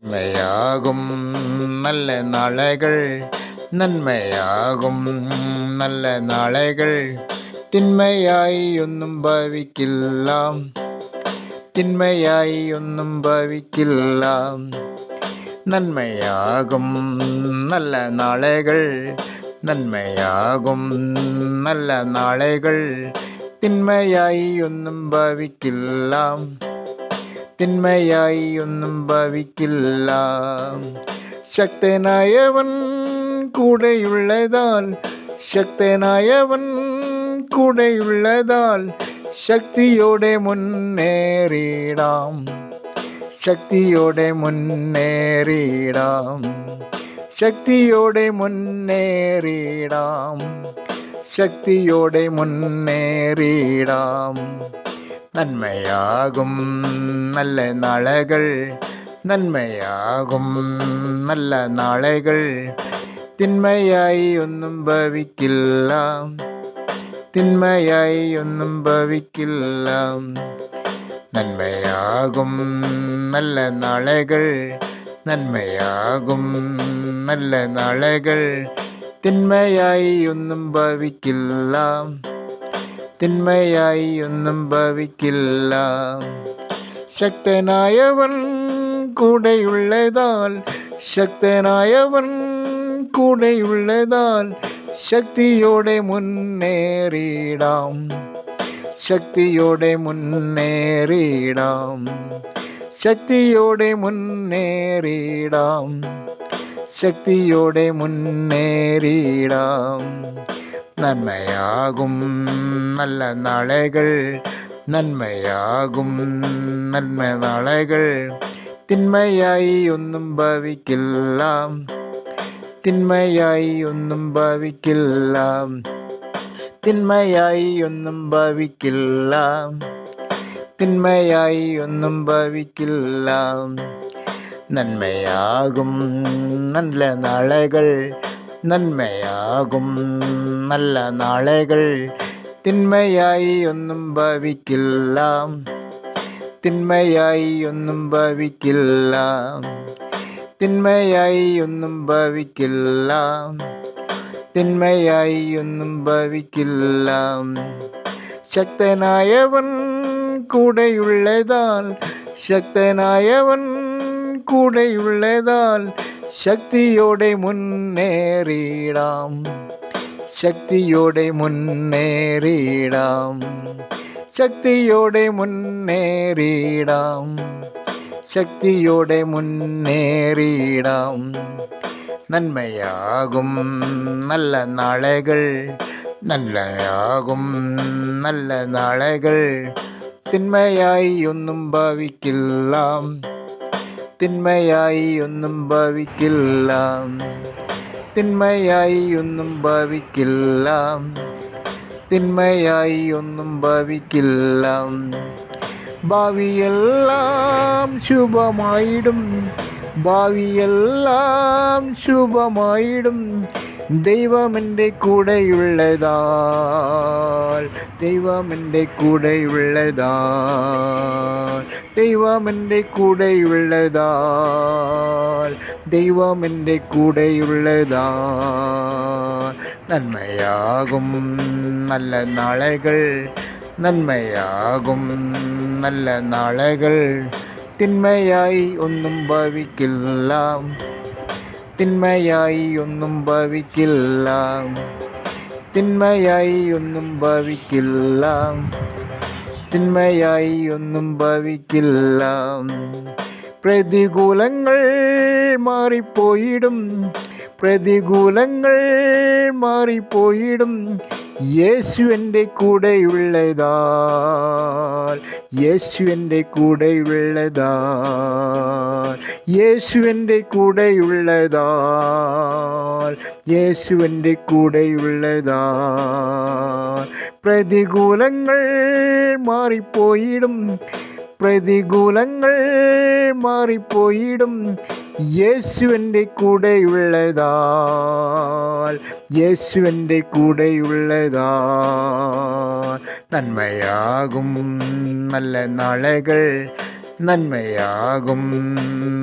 നന്മയാകും നല്ല നാളകൾ, നന്മയാകും നല്ല നാളകൾ. തിന്മയായി ഒന്നും ഭവിക്കില്ല, തിന്മയായി ഒന്നും ഭവിക്കില്ല. നന്മയാകും നല്ല നാളകൾ, നന്മയാകും നല്ല നാളകൾ. തിന്മയായി ഒന്നും ഭവിക്കില്ല, തിന്മയായി ഒന്നും ഭവിക്കില്ല. ശക്തനായവൻ കൂടെയുള്ളതാൽ, ശക്തനായവൻ കൂടെയുള്ളതാൽ ശക്തിയോടെ മുന്നേറിടാം, ശക്തിയോടെ മുന്നേറിടാം, ശക്തിയോടെ മുന്നേറിടാം, ശക്തിയോടെ മുന്നേറിടാം. നന്മയാകും നല്ല നാളകൾ, നന്മയാകും നല്ല നാളകൾ. തിന്മയായി ഒന്നും ഭവിക്കില്ല, തിന്മയായി ഒന്നും ഭവിക്കില്ല. നന്മയാകും നല്ല നാളകൾ, നന്മയാകും നല്ല നാളകൾ. തിന്മയായി ഒന്നും ഭവിക്കില്ല, തിന്മയായി ഒന്നും ഭവിക്കില്ല. ശക്തനായവൻ കൂടെയുള്ളതാൽ, ശക്തനായവൻ കൂടെയുള്ളതാൽ ശക്തിയോടെ മുന്നേറിടാം, ശക്തിയോടെ മുന്നേറിടാം, ശക്തിയോടെ മുന്നേറിടാം, ശക്തിയോടെ മുന്നേറിടാം. നന്മയാകും നല്ല നാളകൾ, നന്മയാകും നല്ല നാളകൾ. തിന്മയായി ഒന്നും ഭവിക്കില്ല, തിന്മയായി ഒന്നും ഭവിക്കില്ല, തിന്മയായി ഒന്നും ഭവിക്കില്ല, തിന്മയായി ഒന്നും ഭവിക്കില്ല. നന്മയാകും നല്ല നാളകൾ, നന്മയാകും നല്ല നാളകൾ. തിന്മയായി ഒന്നും ഭവിക്കില്ല, തിന്മയായി ഒന്നും ഭവിക്കില്ല, തിന്മയായി ഒന്നും ഭവിക്കില്ല, തിന്മയായി ഒന്നും ഭവിക്കില്ല. ശക്തനായവൻ കൂടെയുള്ളതാൽ, ശക്തനായവൻ കൂടെയുള്ളതാൽ ശക്തിയോടെ മുന്നേറിടാം, ശക്തിയോടെ മുന്നേറിടാം, ശക്തിയോടെ മുന്നേറിടാം, ശക്തിയോടെ മുന്നേറിടാം. നന്മയാകും നല്ല നാളകൾ, നന്മയാകും നല്ല നാളകൾ. തിന്മയായി ഒന്നും ഭവിക്കില്ല, തിന്മയായി ഒന്നും ഭവിക്കില്ല, തിന്മയായി ഒന്നും ഭവിക്കില്ല, തിന്മയായി ഒന്നും ഭവിക്കില്ല. ഭാവിയെല്ലാം ശുഭമായിടും, ഭാവിയെല്ലാം ശുഭമായിടും. ദൈവമെൻ്റെ കൂടെയുള്ളതാൽ, ദൈവമെൻ്റെ കൂടെയുള്ളതാൽ, ദൈവമെൻ്റെ കൂടെയുള്ളതാൽ, ദൈവമെൻ്റെ കൂടെയുള്ളതാൽ. നന്മയാകും നല്ല നാളകൾ, നന്മയാകും നല്ല നാളകൾ. തിന്മയായി ഒന്നും ഭവിക്കില്ല, തിന്മയായി ഒന്നും ഭവിക്കില്ല, തിന്മയായി ഒന്നും ഭവിക്കില്ല, തിന്മയായി ഒന്നും ഭവിക്കില്ല. പ്രതികൂലങ്ങൾ മാറിപ്പോയിടും, പ്രതികൂലങ്ങൾ മാറിപ്പോയിടും. യേശു എൻ്റെ കൂടെയുള്ളതാൽ, യേശു എൻ്റെ കൂടെയുള്ളതാൽ, യേശു എൻ്റെ കൂടെയുള്ളതാൽ, യേശു എൻ്റെ കൂടെയുള്ളതാൽ. പ്രതികൂലങ്ങൾ മാറിപ്പോയിടും, പ്രതികൂലങ്ങൾ മാറിപ്പോയിടും. യേശു എൻ്റെ കൂടെയുള്ളതാൽ, യേശു എൻ്റെ കൂടെയുള്ളതാൽ. നന്മയാകും നല്ല നാളകൾ, നന്മയാകും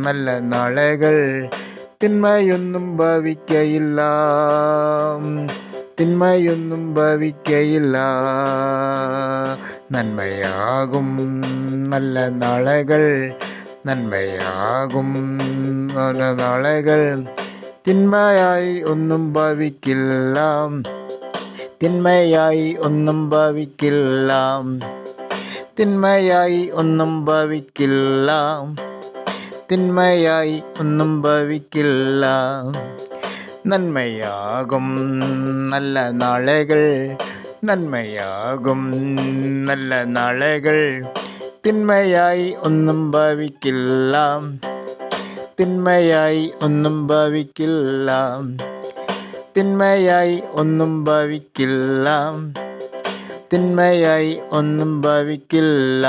നല്ല നാളുകൾ, തിന്മയൊന്നും ഭവിക്കയില്ല, തിന്മയൊന്നും ഭവിക്കയില്ല. നന്മയാകും നല്ല നാളുകൾ, നന്മയാകും നല്ല നാളുകൾ, തിന്മയായി ഒന്നും ഭവിക്കില്ല, തിന്മയായി ഒന്നും ഭവിക്കില്ല, തിന്മയായി ഒന്നും ഭവിക്കില്ല, തിന്മയായി ഒന്നും ഭവിക്കില്ല. നന്മയാകും നല്ല നാളുകൾ, നന്മയാകും നല്ല നാളുകൾ, തിന്മയായി ഒന്നും ഭവിക്കില്ല, തിന്മയായി ഒന്നും ഭവിക്കില്ല, തിന്മയായി ഒന്നും ഭവിക്കില്ല, തിന്മയായി ഒന്നും ഭവിക്കില്ല.